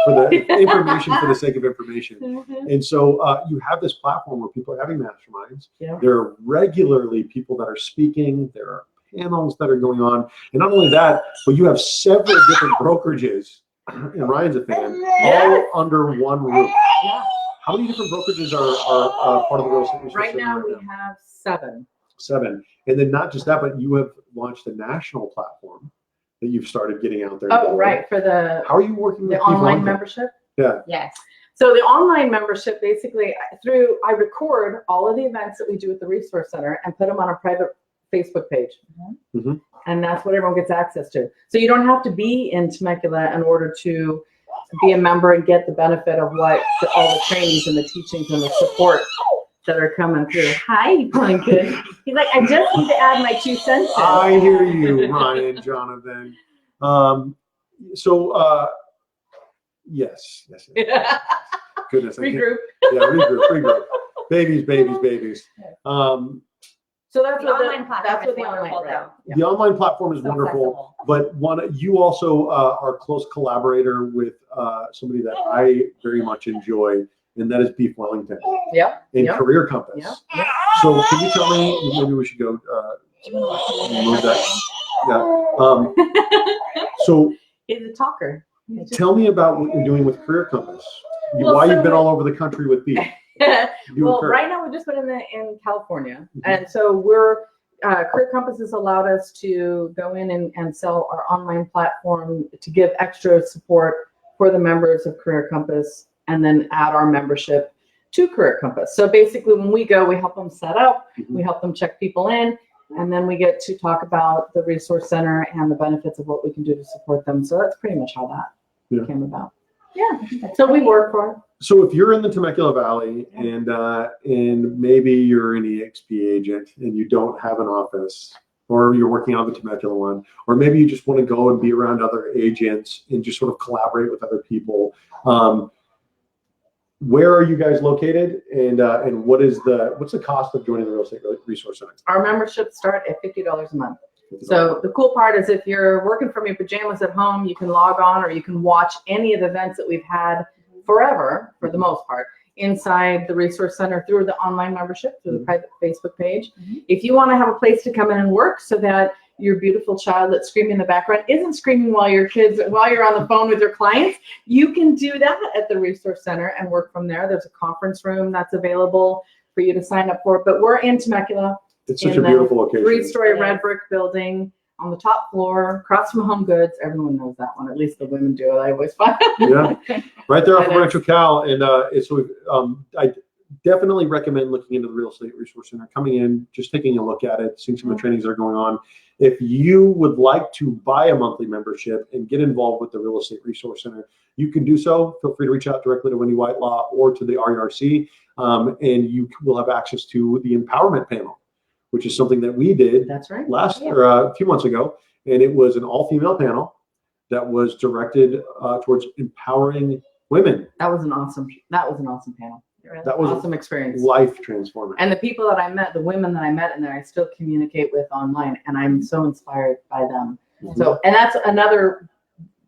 For the information for the sake of information. And so you have this platform where people are having masterminds. Yeah. There are regularly people that are speaking. There are panels that are going on. And not only that, but you have several different brokerages, and Ryan's a fan, all under one roof. Yeah. How many different brokerages are part of the Real Estate Resource Right Center now we have 7. 7. And then not just that, but you have launched a national platform that you've started getting out there. Oh, right, for the How are you working with people online on that? membership. Yeah. Yes. So the online membership, basically, I record all of the events that we do at the Resource Center and put them on a private Facebook page. Mm-hmm. And that's what everyone gets access to. So you don't have to be in Temecula in order to be a member and get the benefit of all the trainings and the teachings and the support that are coming through. Hi, Blanket. He's like, I just need to add my 2 cents in. I hear you, Ryan, Jonathan. Yes. Goodness. I can't- Regroup. Yeah, regroup. Babies. So that's The what online platform that's what is the online, wonderful, right. though. Yeah. The online platform is So wonderful, but you also are a close collaborator with somebody that I very much enjoy, and that is Beef Wellington Yep. in Yep. Career Compass. Yep. So can you tell me, maybe we should go move that. Yeah. So He's a talker. tell me about what you're doing with Career Compass. Well, Why so you've been all over the country with Beef. Well, right now we've just been in California, and so we're Career Compass has allowed us to go in and sell our online platform to give extra support for the members of Career Compass, and then add our membership to Career Compass. So basically, when we go, we help them set up, we help them check people in, and then we get to talk about the Resource Center and the benefits of what we can do to support them. So that's pretty much how that came about. Yeah. So we work for it. So if you're in the Temecula Valley and maybe you're an EXP agent and you don't have an office, or you're working out of the Temecula one, or maybe you just want to go and be around other agents and just sort of collaborate with other people, where are you guys located, and what's the cost of joining the Real Estate Resource Center? Our memberships start at $50 a month. So the cool part is if you're working from your pajamas at home, you can log on or you can watch any of the events that we've had forever, for the most part, inside the Resource Center through the online membership, through the private Facebook page. If you want to have a place to come in and work so that your beautiful child that's screaming in the background isn't screaming while you're on the phone with your clients, you can do that at the Resource Center and work from there. There's a conference room that's available for you to sign up for, but we're in Temecula. It's such a beautiful location. 3-story red brick building on the top floor, across from Home Goods. Everyone knows that one. At least the women do. I always find. Yeah, right there off of Rancho Cal, and definitely recommend looking into the Real Estate Resource Center, coming in, just taking a look at it, seeing some of the trainings that are going on. If you would like to buy a monthly membership and get involved with the Real Estate Resource Center, you can do so. Feel free to reach out directly to Wendy Whitelaw or to the RERC, and you will have access to the empowerment panel, which is something that we did That's right. a few months ago, and it was an all-female panel that was directed towards empowering women. That was an awesome panel. That was Awesome experience. life transforming. And the people that I met, the women that I met in there, I still communicate with online, and I'm so inspired by them. So, and that's another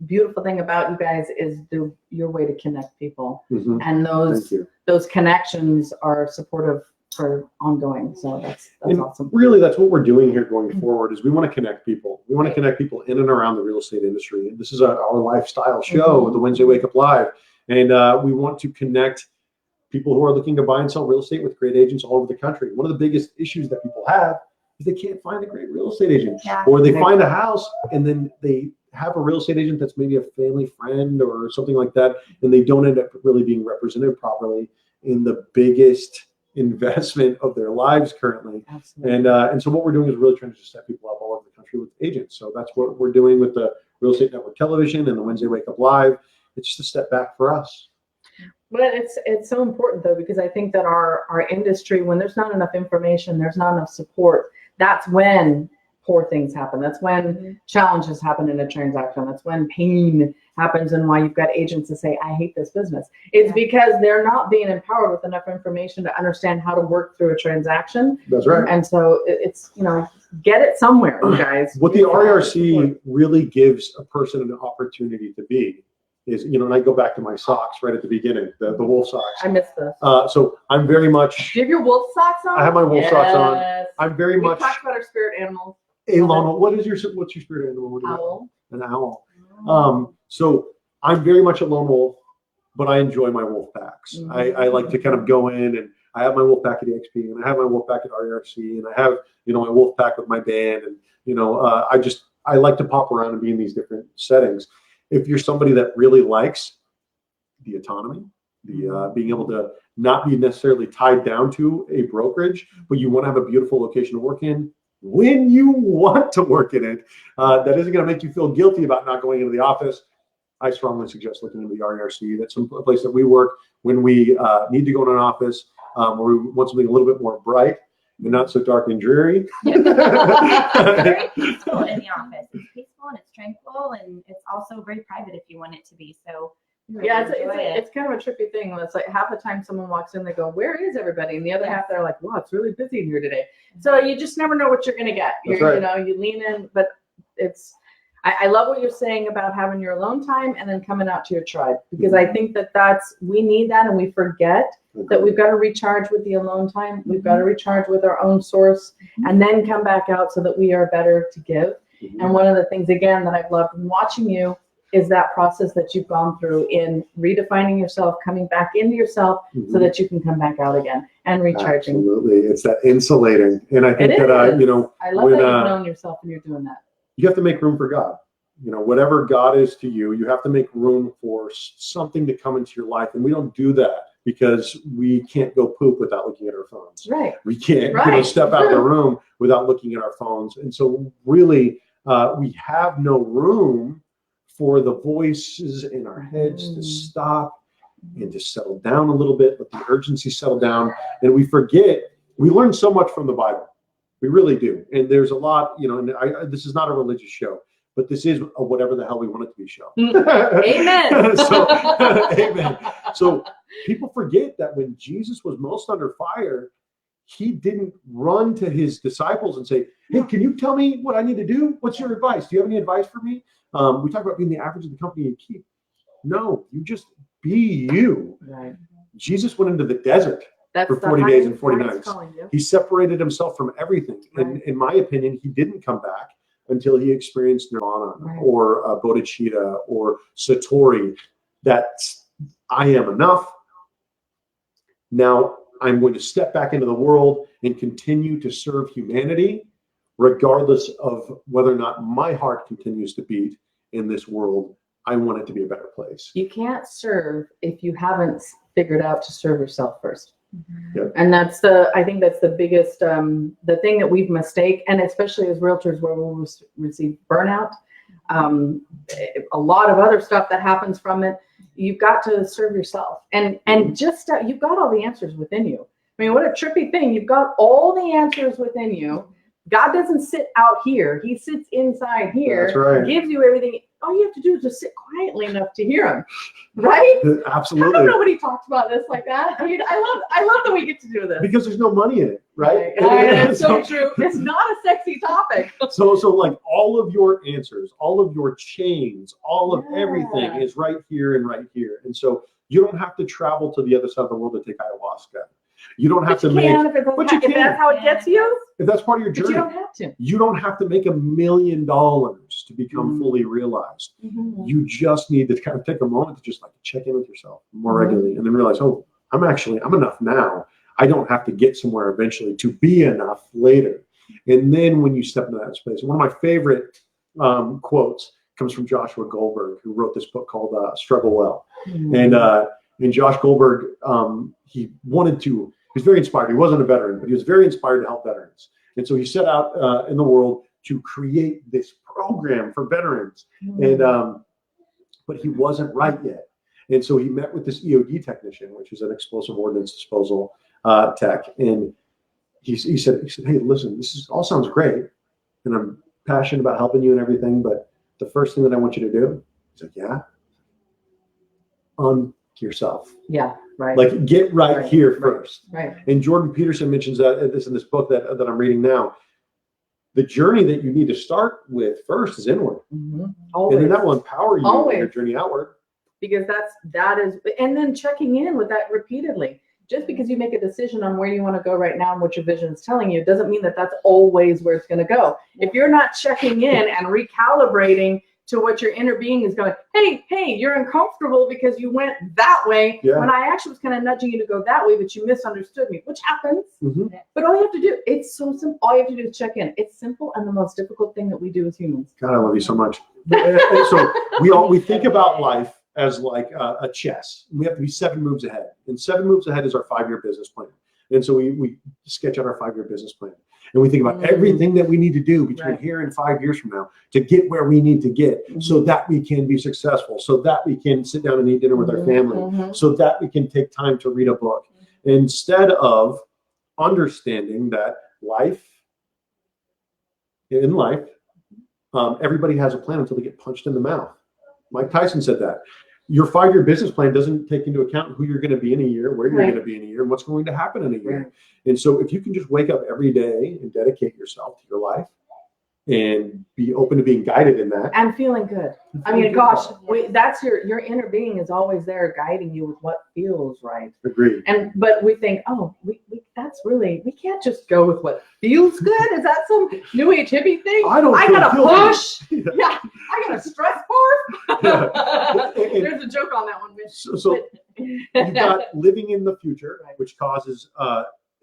beautiful thing about you guys is your way to connect people, Mhm. and Thank you. those connections are supportive for ongoing. So that's And awesome. really, that's what we're doing here going forward is we want to connect people. We want to connect people in and around the real estate industry. And this is our lifestyle show, the Wednesday Wake Up Live. And we want to connect people who are looking to buy and sell real estate with great agents all over the country. One of the biggest issues that people have is they can't find a great real estate agent. Yeah. Or they find a house and then they have a real estate agent that's maybe a family friend or something like that, and they don't end up really being represented properly in the biggest investment of their lives currently. Absolutely. And so what we're doing is really trying to just set people up all over the country with agents. So that's what we're doing with the Real Estate Network Television and the Wednesday Wake Up Live. It's just a step back for us. But it's so important though, because I think that our industry, when there's not enough information, there's not enough support, that's when poor things happen. That's when challenges happen in a transaction. That's when pain happens, and why you've got agents that say, I hate this business. It's because they're not being empowered with enough information to understand how to work through a transaction. That's right. And so it's, get it somewhere, you guys. What the RERC really gives a person an opportunity to be is, and I go back to my socks right at the beginning, the wolf socks. I missed this. So I'm very much, Do you have your wolf socks on? I have my wolf socks on. Yes. I'm very We much talked about our spirit animals. a lone. What's your spirit animal? What do you Owl. An owl. So I'm very much a lone wolf, but I enjoy my wolf packs. I like to kind of go in, and I have my wolf pack at EXP, and I have my wolf pack at RERC, and I have, my wolf pack with my band, and I like to pop around and be in these different settings. If you're somebody that really likes the autonomy, the being able to not be necessarily tied down to a brokerage, but you want to have a beautiful location to work in when you want to work in it, that isn't going to make you feel guilty about not going into the office, I strongly suggest looking into the RERC. That's a place that we work when we need to go in an office, or we want something a little bit more bright and not so dark and dreary. It's very peaceful in the office. It's peaceful and it's tranquil, and it's also very private if you want it to be. So we really Yeah, enjoy it. it's kind of a trippy thing. It's like half the time someone walks in, they go, "Where is everybody?" And the other half, they're like, "Wow, it's really busy in here today." So you just never know what you're gonna get. That's You're, right. you lean in, but it's. I love what you're saying about having your alone time and then coming out to your tribe, because I think we need that, and we forget that we've got to recharge with the alone time. We've got to recharge with our own source, and then come back out so that we are better to give. And one of the things, again, that I've loved watching you is that process that you've gone through in redefining yourself, coming back into yourself so that you can come back out again and recharging. Absolutely. It's that insulating. And I think It that, is. I love when, that you've known yourself and you're doing that. you have to make room for God. Whatever God is to you, you have to make room for something to come into your life. And we don't do that because we can't go poop without looking at our phones. Right. We can't Right. step out of the room without looking at our phones. And so really, we have no room for the voices in our heads to stop and to settle down a little bit, let the urgency settle down. And we learn so much from the Bible. We really do. And there's a lot, and this is not a religious show, but this is a whatever the hell we want it to be show. Amen. Amen. So people forget that when Jesus was most under fire, he didn't run to his disciples and say, "Hey, can you tell me what I need to do? What's your advice? Do you have any advice for me?" We talk about being the average of the company you keep. No, you just be you. Right. Jesus went into the desert for 40 days and 40 nights. He separated himself from everything. And in my opinion, he didn't come back until he experienced nirvana or bodhicitta or satori. That's, I am enough. Now I'm going to step back into the world and continue to serve humanity, regardless of whether or not my heart continues to beat in this world. I want it to be a better place. You can't serve if you haven't figured out to serve yourself first. And I think that's the biggest, the thing that we've mistake, and especially as realtors where we'll receive burnout, a lot of other stuff that happens from it. You've got to serve yourself, and just you've got all the answers within you. I mean, what a trippy thing. You've got all the answers within you. God doesn't sit out here. He sits inside here. That's right. Gives you everything. All you have to do is just sit quietly enough to hear him. Right? Absolutely. I don't know nobody talks about this like that. I mean, I love that we get to do this. Because there's no money in it, right? It's so true. It's not a sexy topic. So like all of your answers, all of your chains, all of everything is right here and right here. And so you don't have to travel to the other side of the world to take ayahuasca. You don't have to make. If that's how it gets you. If that's part of your journey, But you don't have to. You don't have to make $1 million to become fully realized. You just need to kind of take a moment to just like check in with yourself more regularly, and then realize, oh, I'm enough now. I don't have to get somewhere eventually to be enough later. And then when you step into that space, one of my favorite quotes comes from Joshua Goldberg, who wrote this book called Struggle Well. And Josh Goldberg, he was very inspired. He wasn't a veteran, but he was very inspired to help veterans. And so he set out in the world to create this program for veterans. But he wasn't right yet. And so he met with this EOD technician, which is an explosive ordnance disposal tech. And he said, hey, listen, this all sounds great. And I'm passionate about helping you and everything. But the first thing that I want you to do, he's like, yeah, yourself. Yeah, right. Like get right here first. Right. And Jordan Peterson mentions this in this book that I'm reading now. The journey that you need to start with first is inward. Always. And then that will empower you in your journey outward. Because that is, and then checking in with that repeatedly. Just because you make a decision on where you want to go right now and what your vision is telling you, doesn't mean that that's always where it's going to go. If you're not checking in and recalibrating to what your inner being is going, hey, you're uncomfortable because you went that way when I actually was kind of nudging you to go that way, but you misunderstood me, which happens. But all you have to do, it's so simple. All you have to do is check in. It's simple and the most difficult thing that we do as humans. God, I love you so much. So we think about life as like a chess. We have to be 7 moves ahead, and 7 moves ahead is our 5-year business plan. And so we sketch out our 5-year business plan. And we think about everything that we need to do between here and 5 years from now to get where we need to get so that we can be successful, so that we can sit down and eat dinner with our family, so that we can take time to read a book. Instead of understanding that in life, everybody has a plan until they get punched in the mouth. Mike Tyson said that. Your 5-year business plan doesn't take into account who you're going to be in a year, where you're going to be in a year, and what's going to happen in a year. And so if you can just wake up every day and dedicate yourself to your life and be open to being guided in that. And feeling good. I mean, gosh, that's your inner being is always there guiding you with what feels right. Agreed. But we think, oh, we can't just go with what feels good. Is that some new age hippie thing? I gotta push. Yeah. I gotta stress part. There's a joke on that one. So you've got living in the future, which causes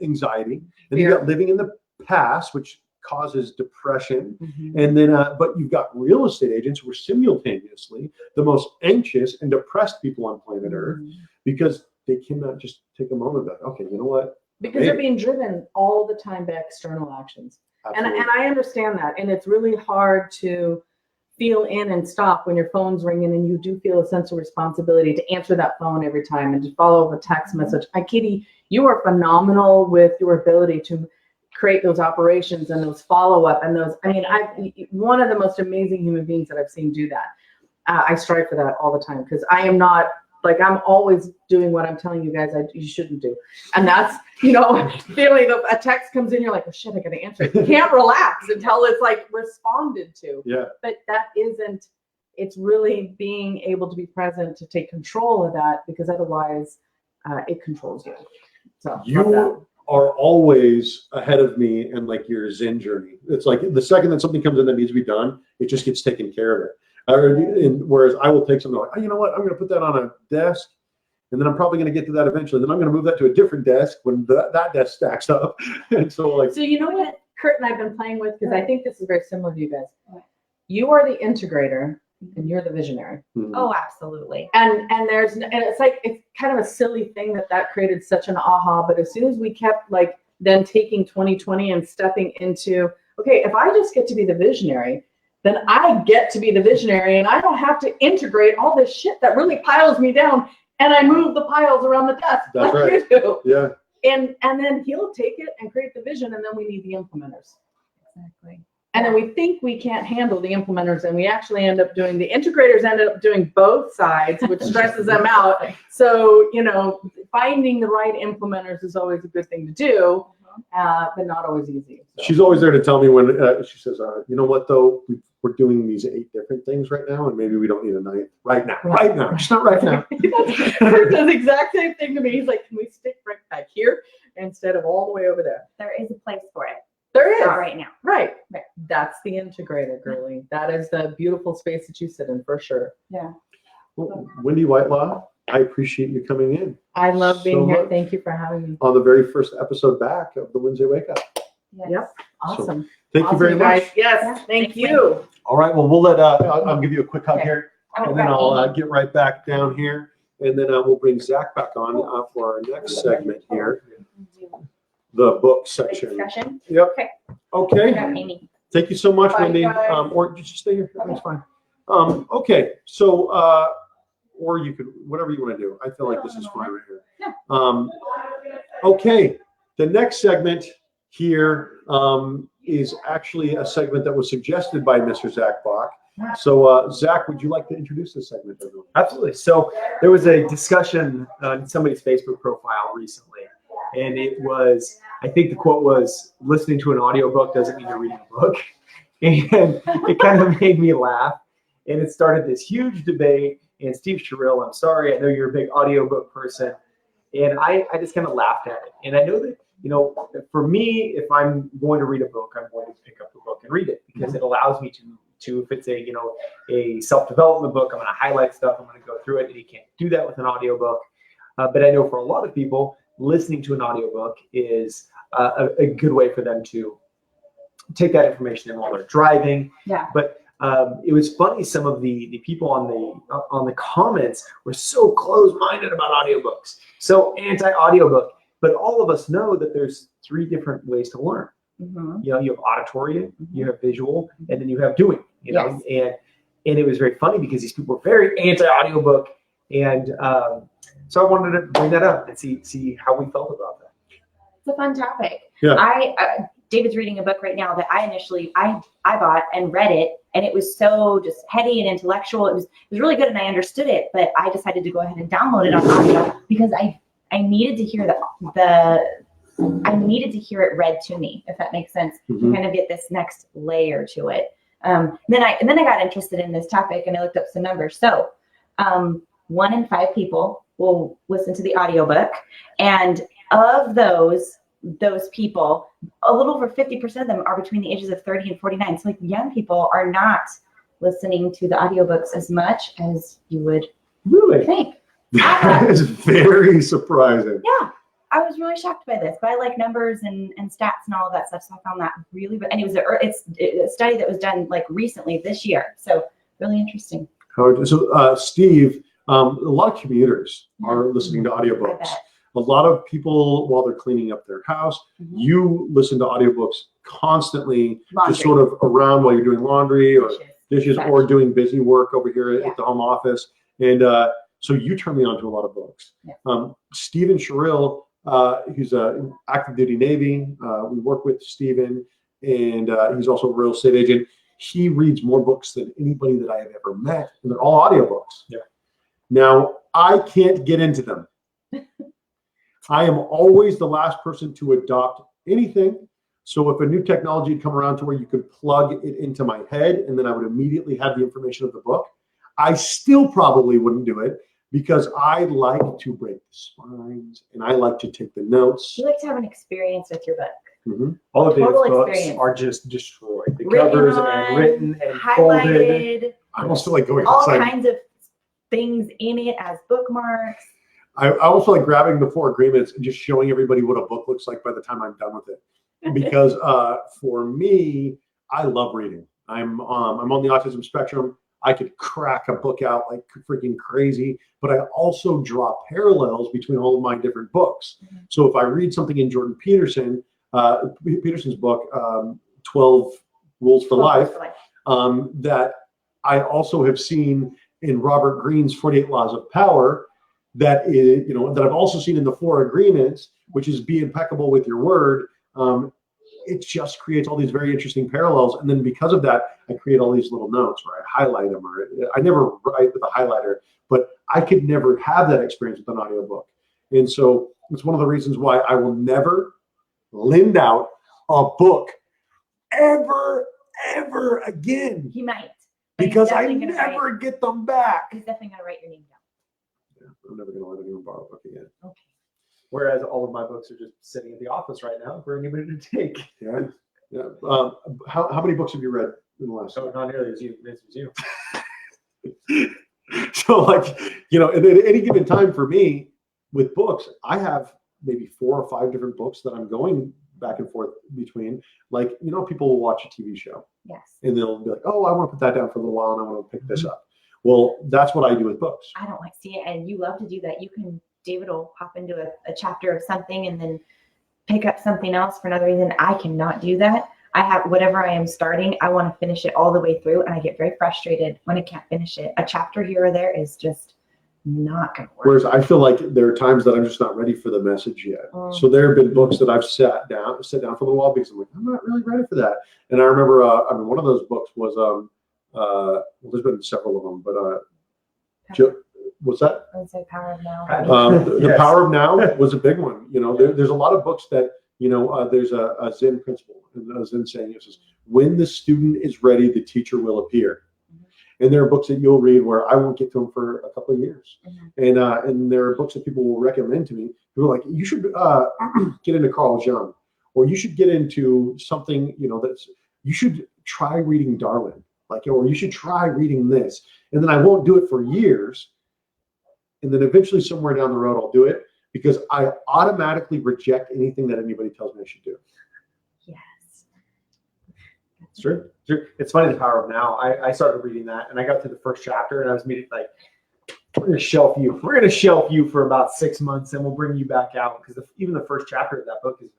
anxiety. And you've got living in the past, which causes depression. And then, but you've got real estate agents who are simultaneously the most anxious and depressed people on planet Earth because they cannot just take a moment about, okay, you know what? Because they're being driven all the time by external actions. And I understand that. And it's really hard to feel in and stop when your phone's ringing and you do feel a sense of responsibility to answer that phone every time and to follow up a text message. Kitty, you are phenomenal with your ability to create those operations and those follow-up and those, one of the most amazing human beings that I've seen do that. I strive for that all the time because I am not, I'm always doing what I'm telling you guys you shouldn't do. And that's, feeling a text comes in, you're like, oh shit, I gotta answer it. You can't relax until it's responded to. Yeah. But it's really being able to be present to take control of that because otherwise it controls you. So you are always ahead of me in your Zen journey. It's like the second that something comes in that needs to be done, it just gets taken care of it. Whereas I will take something you know what, I'm going to put that on a desk, and then I'm probably going to get to that eventually. Then I'm going to move that to a different desk when that desk stacks up. And so So you know what Kurt and I've been playing with, because I think this is very similar to you guys. You are the integrator, then you're the visionary. Mhm. Oh, absolutely. And it's like, it's kind of a silly thing that created such an aha, but as soon as we kept like then taking 2020 and stepping into, okay, if I just get to be the visionary, then I get to be the visionary and I don't have to integrate all this shit that really piles me down, and I move the piles around the desk That's like right. you do. Yeah. And then he'll take it and create the vision, and then we need the implementers. Exactly. And then we think we can't handle the implementers, and we actually end up doing, the integrators end up doing both sides, which stresses them out. So, finding the right implementers is always a good thing to do, but not always easy. So. She's always there to tell me when she says, you know what though, we're doing these 8 different things right now, and maybe we don't need a 9th right now, just not right now. Kurt does the exact same thing to me. He's like, can we stick right back here instead of all the way over there? There is a place for it. There is. Not right now. Right. That's the integrator, girly. That is the beautiful space that you sit in, for sure. Yeah. Well, Wendy Whitelaw, I appreciate you coming in I love being So here. much. Thank you for having me. on the very first episode back of the Wednesday Wake Up. Yes. Yep. Awesome. Thank you Awesome, very much. guys. Yes. Yeah, Thank thanks, you. All right, well, we'll let I'll give you a quick hug Okay. here, I'm and gonna then grab I'll Amy. get right back down here, and then we'll bring Zach back on for our next segment here, the book section. Discussion. Yep. Okay. Okay. Grab Amy. Thank you so much, Bye, Wendy. guys. Or you just stay here. That's fine. Okay. So, or you could, whatever you want to do. I feel like this is fine right here. Yeah. Okay. The next segment here is actually a segment that was suggested by Mr. Zach Bach. So, Zach, would you like to introduce this segment to everyone? Absolutely. So there was a discussion on somebody's Facebook profile recently, and it was, I think the quote was, listening to an audiobook doesn't mean you're reading a book. And it kind of made me laugh. And it started this huge debate. And Steve Sherrill, I'm sorry, I know you're a big audiobook person. And I just kind of laughed at it. And I know that, for me, if I'm going to read a book, I'm going to pick up the book and read it, because it allows me to, if it's a self-development book, I'm going to highlight stuff, I'm going to go through it, and you can't do that with an audiobook. But I know for a lot of people, listening to an audiobook is a good way for them to take that information in while they're driving. Yeah. But it was funny, some of the people on the comments were so closed-minded about audiobooks, so anti-audiobook. But all of us know that there's 3 different ways to learn. Mm-hmm. You have auditory, you have visual, and then you have doing. And it was very funny because these people were very anti-audiobook, and so I wanted to bring that up and see how we felt about that. It's a fun topic. Yeah. David's reading a book right now that I initially I bought and read it, and it was so just heady and intellectual. It was really good, and I understood it, but I decided to go ahead and download it on audio because I needed to hear I needed to hear it read to me, if that makes sense, to kind of get this next layer to it. Then I got interested in this topic, and I looked up some numbers. So 1 in 5 people will listen to the audiobook, and of those people, a little over 50% of them are between the ages of 30 and 49. So like young people are not listening to the audiobooks as much as you would Really? think. That is very surprising. Yeah, I was really shocked by this, but I like numbers and stats and all of that stuff, so I found that really, and it was a study that was done like recently this year, so really interesting. So, Steve, a lot of commuters are listening to I audiobooks. bet. A lot of people, while they're cleaning up their house, you listen to audiobooks constantly, just sort of around while you're doing laundry or dishes or doing busy work over here at the home office. And so you turn me on to a lot of books. Yeah. Stephen Sherrill, he's an active duty Navy. We work with Stephen, and he's also a real estate agent. He reads more books than anybody that I have ever met, and they're all audiobooks. Yeah. Now, I can't get into them. I am always the last person to adopt anything. So if a new technology had come around to where you could plug it into my head and then I would immediately have the information of the book, I still probably wouldn't do it because I like to break the spines and I like to take the notes. You like to have an experience with your book. All of David's Total books experience. are just destroyed. The Written covers on, and written and folded. highlighted, I almost feel like going all outside. kinds of things in it as bookmarks. I almost feel like grabbing the 4 agreements and just showing everybody what a book looks like by the time I'm done with it. Because for me, I love reading. I'm on the autism spectrum. I could crack a book out like freaking crazy, but I also draw parallels between all of my different books. So if I read something in Jordan Peterson's book, 12 Rules for Life, that I also have seen in Robert Greene's 48 Laws of Power, that is, that I've also seen in the 4 Agreements, which is be impeccable with your word. It just creates all these very interesting parallels. And then because of that, I create all these little notes where I highlight them, or I never write with a highlighter, but I could never have that experience with an audiobook. And so it's one of the reasons why I will never lend out a book ever again. He might. Because I never get them back. He's definitely going to write your name down. Yeah, I'm never going to let anyone borrow a book again. Okay. Whereas all of my books are just sitting at the office right now for anybody to take. Yeah. How many books have you read in the last? So not nearly as you. So like, at any given time for me with books, I have maybe 4 or 5 different books that I'm going back and forth between. Like, people will watch a TV show. Yes. And they'll be like, oh, I want to put that down for a little while and I want to pick this up. Well, that's what I do with books. I don't like see it, and you love to do that. David will hop into a chapter of something and then pick up something else for another reason. I cannot do that. I have whatever I am starting, I want to finish it all the way through, and I get very frustrated when I can't finish it. A chapter here or there is just not going to work. Whereas I feel like there are times that I'm just not ready for the message yet. So there have been books that I've sat down for a little while because I'm like, I'm not really ready for that. And I remember, one of those books was, there's been several of them, but what's that? I would say Power of Now. The Power of Now was a big one. There's a lot of books that, there's a Zen principle, a Zen saying, it says, when the student is ready, the teacher will appear. And there are books that you'll read where I won't get to them for a couple of years. And there are books that people will recommend to me who are like, you should get into Carl Jung, or you should get into something, you should try reading Darwin, or you should try reading this. And then I won't do it for years. And then eventually somewhere down the road, I'll do it because I automatically reject anything that anybody tells me I should do. Yes. It's true. It's funny, The Power of Now. I started reading that and I got to the first chapter and I was meeting like, we're going to shelf you for about 6 months and we'll bring you back out. Because even the first chapter of that book is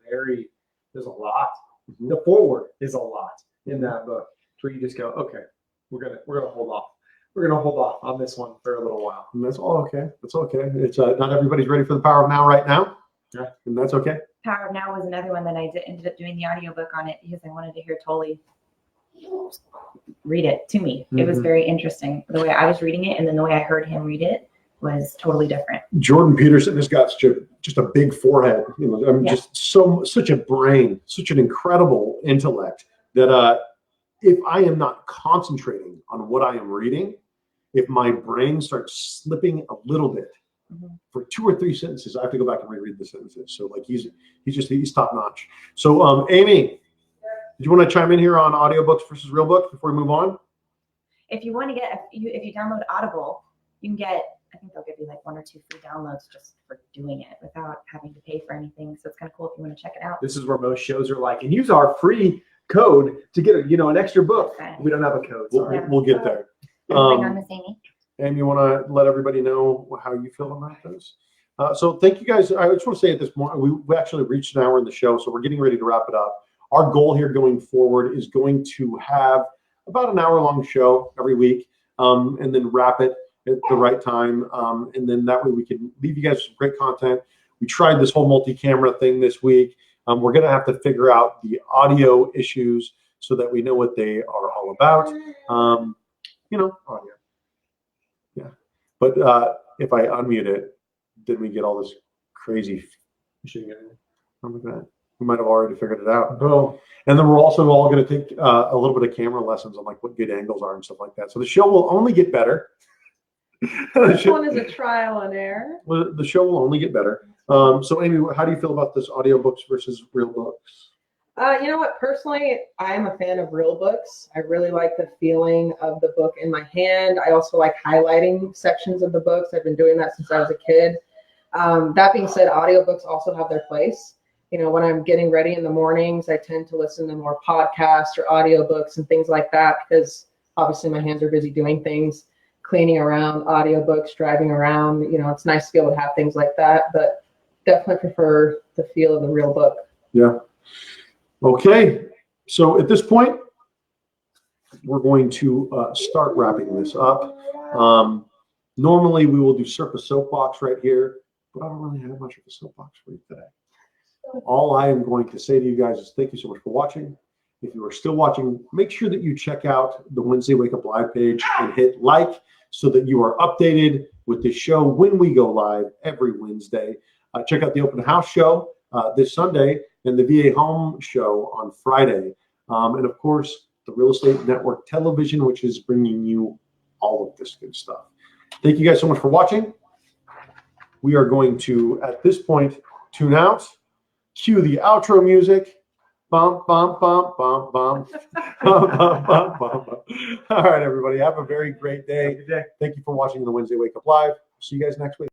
there's a lot. The foreword is a lot in that book where you just go, okay, we're going to hold off. We're going to hold off on this one for a little while. And that's all okay. That's okay. It's not everybody's ready for The Power of Now right now. Yeah. And that's okay. Power of Now was another one that I ended up doing the audiobook on it because I wanted to hear Tolly read it to me. It was very interesting. The way I was reading it and then the way I heard him read it was totally different. Jordan Peterson has got just a big forehead. Just such a brain, such an incredible intellect that if I am not concentrating on what I am reading, if my brain starts slipping a little bit for 2 or 3 sentences, I have to go back and reread the sentences. So like he's top notch. So Amy, did you want to chime in here on audiobooks versus real books before we move on? If you want to if you download Audible, you can get, I think they'll give you like 1 or 2 free downloads just for doing it without having to pay for anything. So it's kind of cool if you want to check it out. This is where most shows are like, and use our free code to get an extra book. Okay. We don't have a code. We'll get there. Bring on Miss Amy. Amy, you want to let everybody know how you feel about this? So thank you guys. I just want to say at this point, we actually reached an hour in the show, so we're getting ready to wrap it up. Our goal here going forward is going to have about an hour-long show every week, and then wrap it at the right time. And then that way we can leave you guys with some great content. We tried this whole multi-camera thing this week. We're going to have to figure out the audio issues so that we know what they are all about. Audio. Yeah. But if I unmute it, then we get all this crazy. Look at that. We might have already figured it out. Oh. And then we're also all going to take a little bit of camera lessons on like what good angles are and stuff like that. So the show will only get better. This one is a trial and error. Well, the show will only get better. So Amy, how do you feel about this audiobooks versus real books? You know what? Personally, I'm a fan of real books. I really like the feeling of the book in my hand. I also like highlighting sections of the books. I've been doing that since I was a kid. That being said, audiobooks also have their place. When I'm getting ready in the mornings, I tend to listen to more podcasts or audiobooks and things like that because obviously my hands are busy doing things, cleaning around, audiobooks, driving around. You know, it's nice to be able to have things like that, but definitely prefer the feel of the real book. Yeah. Okay. So at this point, we're going to start wrapping this up. Normally we will do Serpa Soapbox right here, but I don't really have much of a soapbox for you today. All I am going to say to you guys is thank you so much for watching. If you are still watching, make sure that you check out the Wednesday Wake Up Live page and hit like so that you are updated with the show when we go live every Wednesday. Check out the open house show this Sunday and the VA home show on Friday. And of course, the Real Estate Network Television, which is bringing you all of this good stuff. Thank you guys so much for watching. We are going to, at this point, tune out, cue the outro music. Bum, bum, bum, bum, bum. Bum, bum, bum, bum, bum. All right, everybody. Have a very great day. Thank you for watching the Wednesday Wake Up Live. See you guys next week.